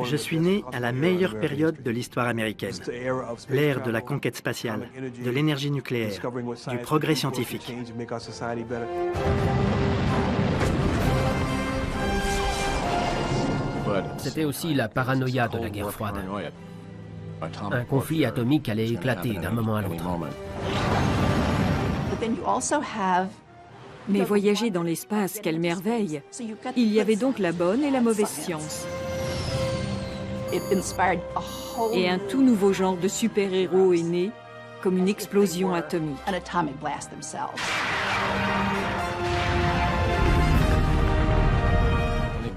Je suis né à la meilleure période de l'histoire américaine, l'ère de la conquête spatiale, de l'énergie nucléaire, du progrès scientifique. C'était aussi la paranoïa de la guerre froide. Un conflit atomique allait éclater d'un moment à l'autre. Mais voyager dans l'espace, quelle merveille! Il y avait donc la bonne et la mauvaise science. Et un tout nouveau genre de super-héros est né, comme une explosion atomique.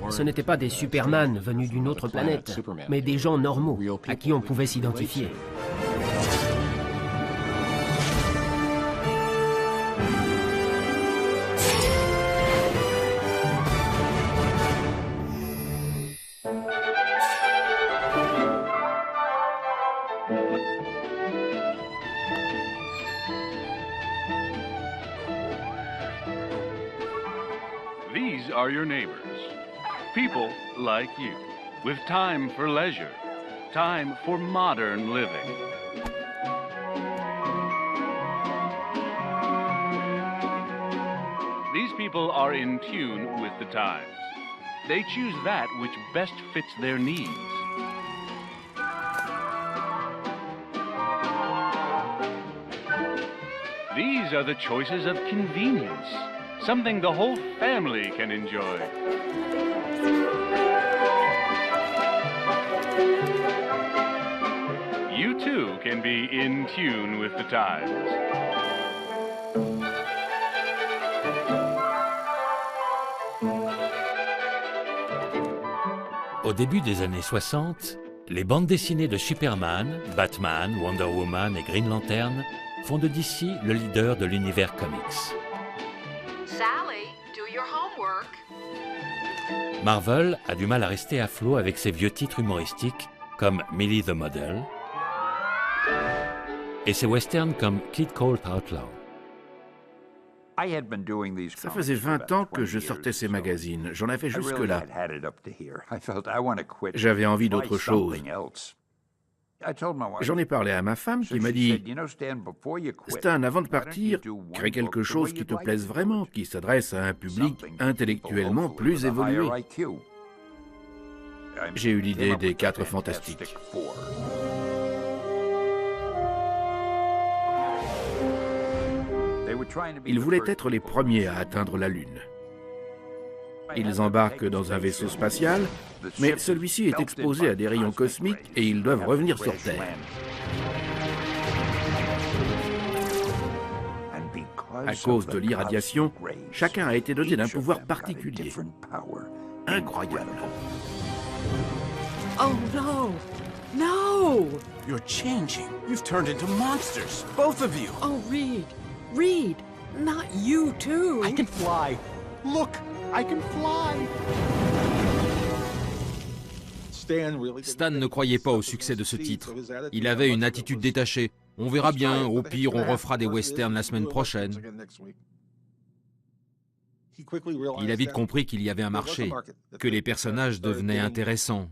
Ce n'étaient pas des Superman venus d'une autre planète, mais des gens normaux à qui on pouvait s'identifier. These are your neighbors. People like you, with time for leisure, time for modern living. These people are in tune with the times. They choose that which best fits their needs. These are the choices of convenience, something the whole family can enjoy. You too can be in tune with the times. Au début des années 60, les bandes dessinées de Superman, Batman, Wonder Woman et Green Lantern font de DC le leader de l'univers comics. Sally, do your homework. Marvel a du mal à rester à flot avec ses vieux titres humoristiques comme Millie the Model et ses westerns comme Kid Colt Outlaw. Ça faisait 20 ans que je sortais ces magazines. J'en avais jusque-là. J'avais envie d'autre chose. J'en ai parlé à ma femme qui m'a dit « Stan, avant de partir, crée quelque chose qui te plaise vraiment, qui s'adresse à un public intellectuellement plus évolué. » J'ai eu l'idée des 4 Fantastiques. Ils voulaient être les premiers à atteindre la Lune. Ils embarquent dans un vaisseau spatial, mais celui-ci est exposé à des rayons cosmiques et ils doivent revenir sur Terre. À cause de l'irradiation, chacun a été doté d'un pouvoir particulier. Incroyable. Oh no! No! You're changing. You've turned into monsters, both of you. Oh, Reed. Reed, not you too. I can fly. Look, I can fly. Stan ne croyait pas au succès de ce titre. Il avait une attitude détachée. On verra bien, au pire on refera des westerns la semaine prochaine. Il a vite compris qu'il y avait un marché, que les personnages devenaient intéressants,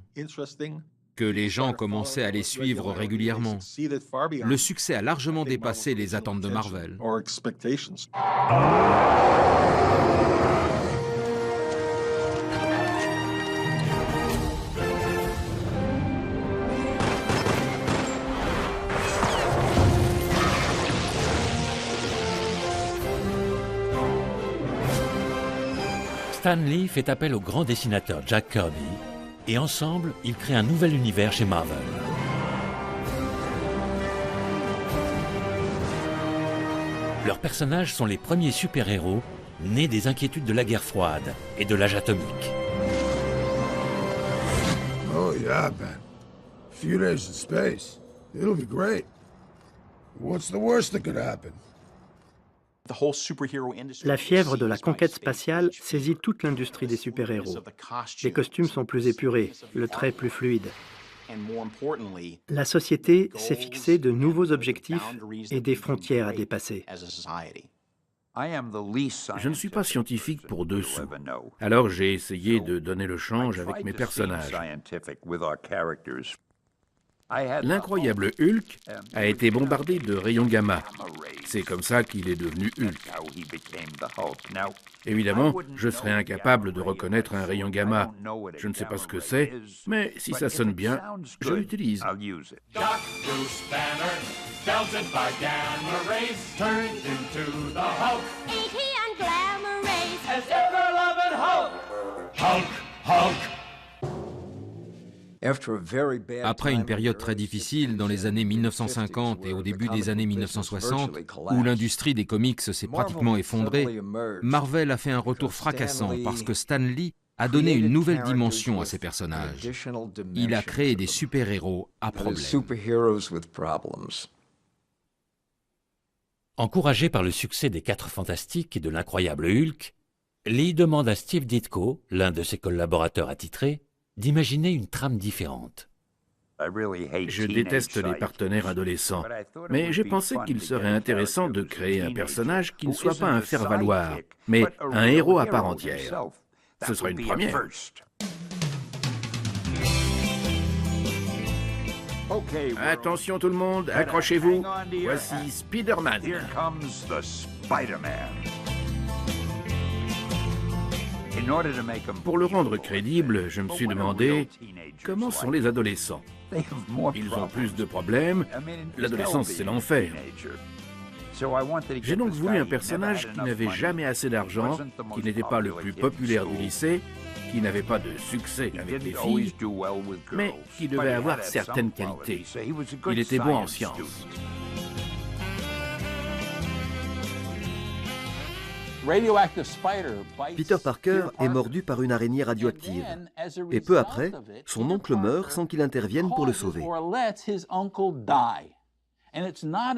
que les gens commençaient à les suivre régulièrement. Le succès a largement dépassé les attentes de Marvel. Stan Lee fait appel au grand dessinateur Jack Kirby et ensemble, ils créent un nouvel univers chez Marvel. Leurs personnages sont les premiers super-héros nés des inquiétudes de la guerre froide et de l'âge atomique. Oh yeah, man. A few days in space. It'll be great. What's the worst that could happen? La fièvre de la conquête spatiale saisit toute l'industrie des super-héros. Les costumes sont plus épurés, le trait plus fluide. La société s'est fixé de nouveaux objectifs et des frontières à dépasser. Je ne suis pas scientifique pour dessous, alors j'ai essayé de donner le change avec mes personnages. L'incroyable Hulk a été bombardé de rayons gamma. C'est comme ça qu'il est devenu Hulk. Évidemment, je serais incapable de reconnaître un rayon gamma. Je ne sais pas ce que c'est, mais si ça sonne bien, je l'utilise. Après une période très difficile dans les années 1950 et au début des années 1960, où l'industrie des comics s'est pratiquement effondrée, Marvel a fait un retour fracassant parce que Stan Lee a donné une nouvelle dimension à ses personnages. Il a créé des super-héros à problème. Encouragé par le succès des 4 Fantastiques et de l'incroyable Hulk, Lee demande à Steve Ditko, l'un de ses collaborateurs attitrés, d'imaginer une trame différente. Je déteste les partenaires adolescents, mais j'ai pensé qu'il serait intéressant de créer un personnage qui ne soit pas un faire-valoir, mais un héros à part entière. Ce sera une première. Attention tout le monde, accrochez-vous. Voici Spider-Man. Pour le rendre crédible, je me suis demandé comment sont les adolescents. Ils ont plus de problèmes. L'adolescence, c'est l'enfer. J'ai donc voulu un personnage qui n'avait jamais assez d'argent, qui n'était pas le plus populaire du lycée, qui n'avait pas de succès avec les filles, mais qui devait avoir certaines qualités. Il était bon en sciences. Peter Parker est mordu par une araignée radioactive. Et peu après, son oncle meurt sans qu'il intervienne pour le sauver.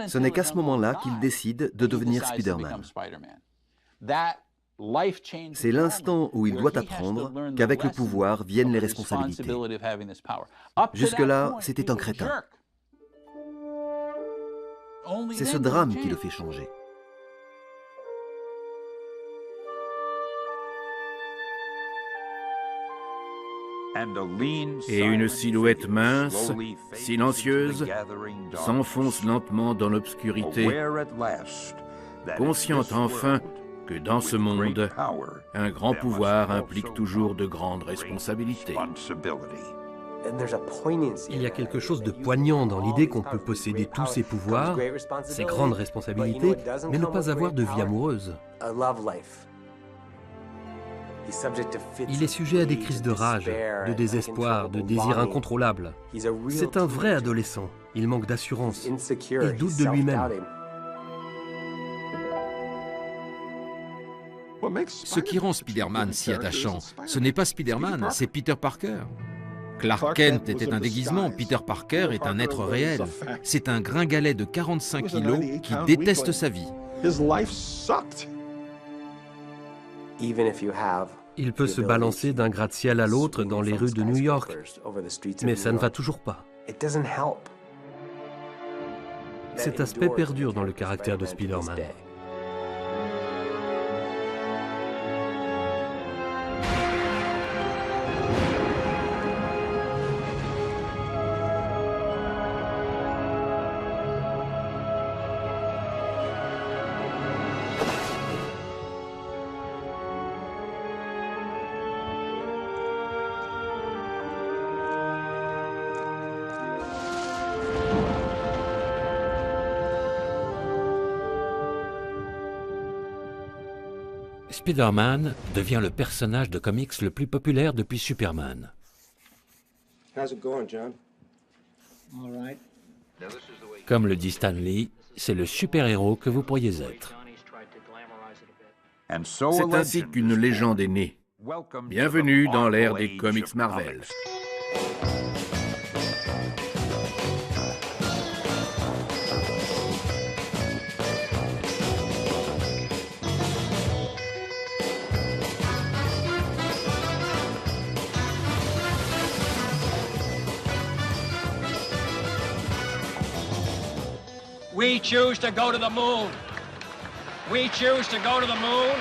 Ce n'est qu'à ce moment-là qu'il décide de devenir Spider-Man. C'est l'instant où il doit apprendre qu'avec le pouvoir viennent les responsabilités. Jusque-là, c'était un crétin. C'est ce drame qui le fait changer. Et une silhouette mince, silencieuse, s'enfonce lentement dans l'obscurité, consciente enfin que dans ce monde, un grand pouvoir implique toujours de grandes responsabilités. Il y a quelque chose de poignant dans l'idée qu'on peut posséder tous ces pouvoirs, ces grandes responsabilités, mais ne pas avoir de vie amoureuse. Il est sujet à des crises de rage, de désespoir, de désir incontrôlable. C'est un vrai adolescent. Il manque d'assurance. Il doute de lui-même. Ce qui rend Spider-Man si attachant, ce n'est pas Spider-Man, c'est Peter Parker. Clark Kent était un déguisement, Peter Parker est un être réel. C'est un gringalet de 45 kilos qui déteste sa vie. Il peut se balancer d'un gratte-ciel à l'autre dans les rues de New York, mais ça ne va toujours pas. Cet aspect perdure dans le caractère de Spider-Man. Spider-Man devient le personnage de comics le plus populaire depuis Superman. Comme le dit Stan Lee, c'est le super-héros que vous pourriez être. C'est ainsi qu'une légende est née. Bienvenue dans l'ère des comics Marvel. We choose to go to the moon. We choose to go to the moon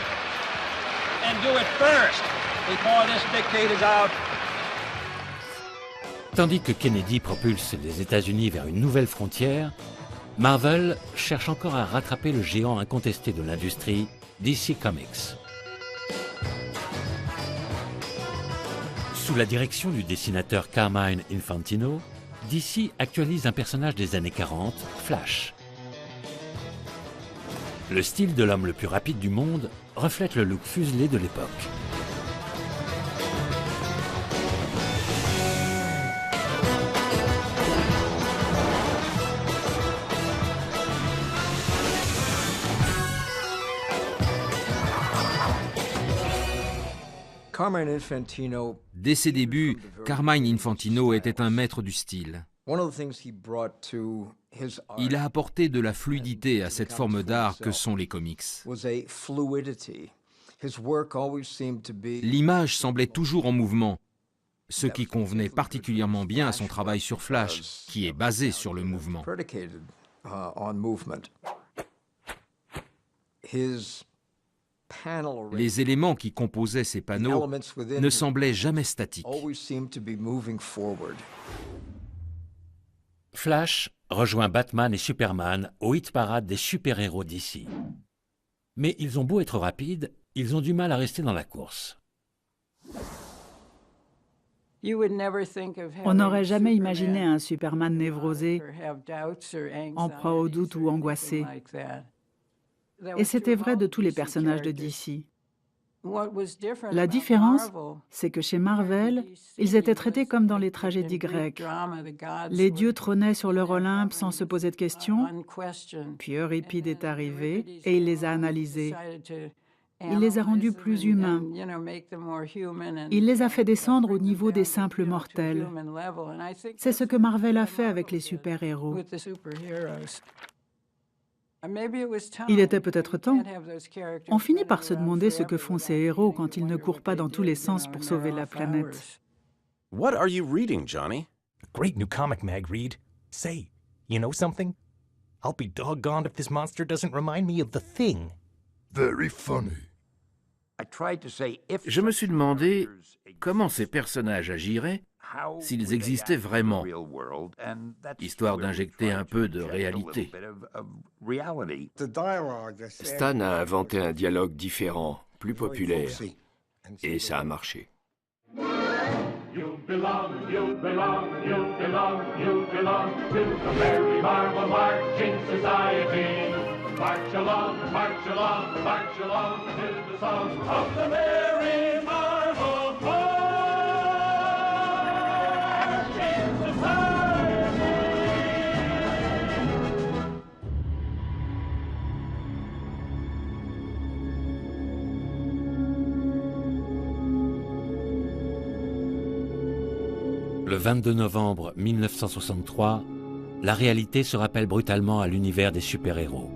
and do it first before this dictate is out. Tandis que Kennedy propulse les États-Unis vers une nouvelle frontière, Marvel cherche encore à rattraper le géant incontesté de l'industrie, DC Comics. Sous la direction du dessinateur Carmine Infantino, DC actualise un personnage des années 40, Flash. Le style de l'homme le plus rapide du monde reflète le look fuselé de l'époque. Dès ses débuts, Carmine Infantino était un maître du style. Il a apporté de la fluidité à cette forme d'art que sont les comics. L'image semblait toujours en mouvement, ce qui convenait particulièrement bien à son travail sur Flash, qui est basé sur le mouvement. Les éléments qui composaient ces panneaux ne semblaient jamais statiques. Flash rejoint Batman et Superman au hit-parade des super-héros d'ici. Mais ils ont beau être rapides, ils ont du mal à rester dans la course. On n'aurait jamais imaginé un Superman névrosé, en proie au doute ou angoissé. Et c'était vrai de tous les personnages de DC. La différence, c'est que chez Marvel, ils étaient traités comme dans les tragédies grecques. Les dieux trônaient sur leur Olympe sans se poser de questions, puis Euripide est arrivé et il les a analysés. Il les a rendus plus humains. Il les a fait descendre au niveau des simples mortels. C'est ce que Marvel a fait avec les super-héros. Il était peut-être temps. On finit par se demander ce que font ces héros quand ils ne courent pas dans tous les sens pour sauver la planète. What are you reading, Johnny? A great new comic mag, Reed. Say, you know something? I'll be doggone if this monster doesn't remind me of The Thing. Very funny. Je me suis demandé comment ces personnages agiraient s'ils existaient vraiment, histoire d'injecter un peu de réalité. Stan a inventé un dialogue différent, plus populaire, et ça a marché. You belong, you belong, you belong, you belong to the Merry Marvel Marching Society. March along, march along, march along to the song of the Merry Marvel Marching Society. Le 22 novembre 1963, la réalité se rappelle brutalement à l'univers des super-héros.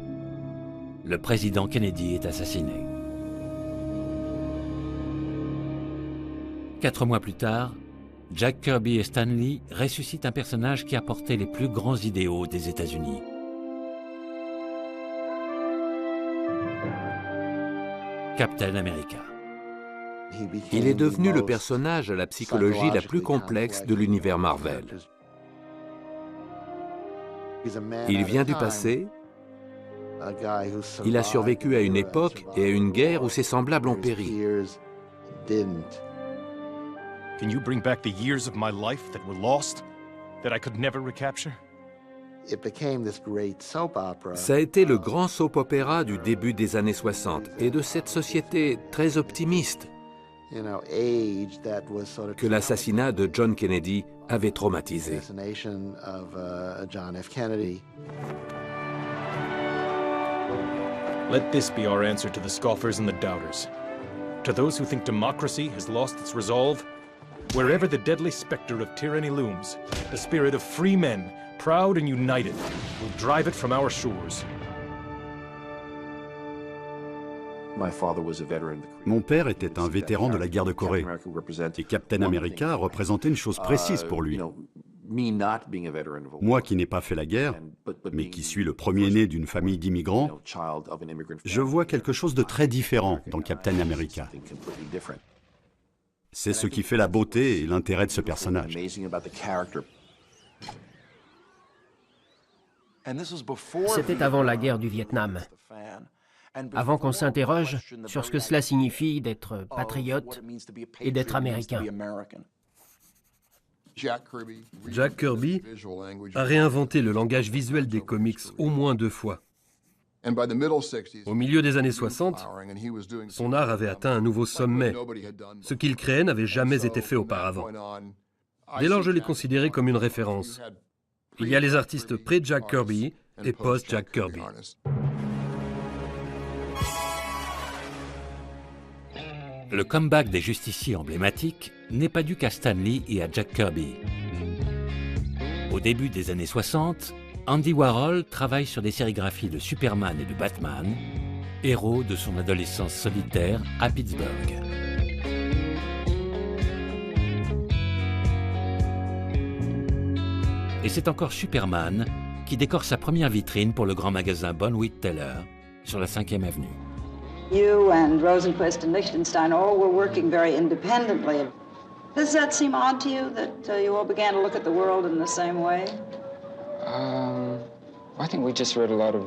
Le président Kennedy est assassiné. 4 mois plus tard, Jack Kirby et Stan Lee ressuscitent un personnage qui a porté les plus grands idéaux des États-Unis. Captain America. Il est devenu le personnage à la psychologie la plus complexe de l'univers Marvel. Il vient du passé. Il a survécu à une époque et à une guerre où ses semblables ont péri. Can you bring back the years of my life that were lost, that I could never recapture? Ça a été le grand soap-opéra du début des années 60 et de cette société très optimiste que l'assassinat de John Kennedy avait traumatisé. Let this be our answer to the scoffers and the doubters. To those who think democracy has lost its resolve, wherever the deadly specter of tyranny looms, the spirit of free men, proud and united, will drive it from our shores. Mon père était un vétéran de la guerre de Corée, et Captain America représentait une chose précise pour lui. Moi qui n'ai pas fait la guerre, mais qui suis le premier-né d'une famille d'immigrants, je vois quelque chose de très différent dans Captain America. C'est ce qui fait la beauté et l'intérêt de ce personnage. C'était avant la guerre du Vietnam. Avant qu'on s'interroge sur ce que cela signifie d'être patriote et d'être américain. Jack Kirby a réinventé le langage visuel des comics au moins 2 fois. Au milieu des années 60, son art avait atteint un nouveau sommet. Ce qu'il créait n'avait jamais été fait auparavant. Dès lors, je l'ai considéré comme une référence. Il y a les artistes pré-Jack Kirby et post-Jack Kirby. Le comeback des justiciers emblématiques n'est pas dû qu'à Stan Lee et à Jack Kirby. Au début des années 60, Andy Warhol travaille sur des sérigraphies de Superman et de Batman, héros de son adolescence solitaire à Pittsburgh. Et c'est encore Superman qui décore sa première vitrine pour le grand magasin Bonwit Teller sur la 5e avenue. You and Rosenquist and Lichtenstein all were working very independently. Does that seem odd to you that you all began to look at the world in the same way? I think we just read a lot of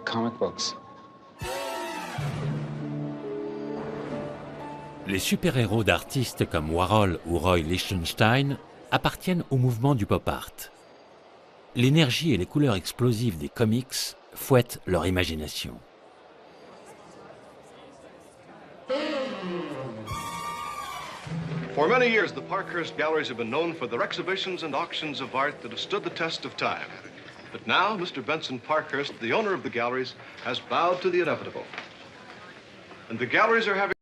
comic books. Les super-héros d'artistes comme Warhol ou Roy Lichtenstein appartiennent au mouvement du pop art. L'énergie et les couleurs explosives des comics fouettent leur imagination. For many years, the Parkhurst Galleries have been known for their exhibitions and auctions of art that have stood the test of time. But now, Mr. Benson Parkhurst, the owner of the galleries, has bowed to the inevitable. And the galleries are having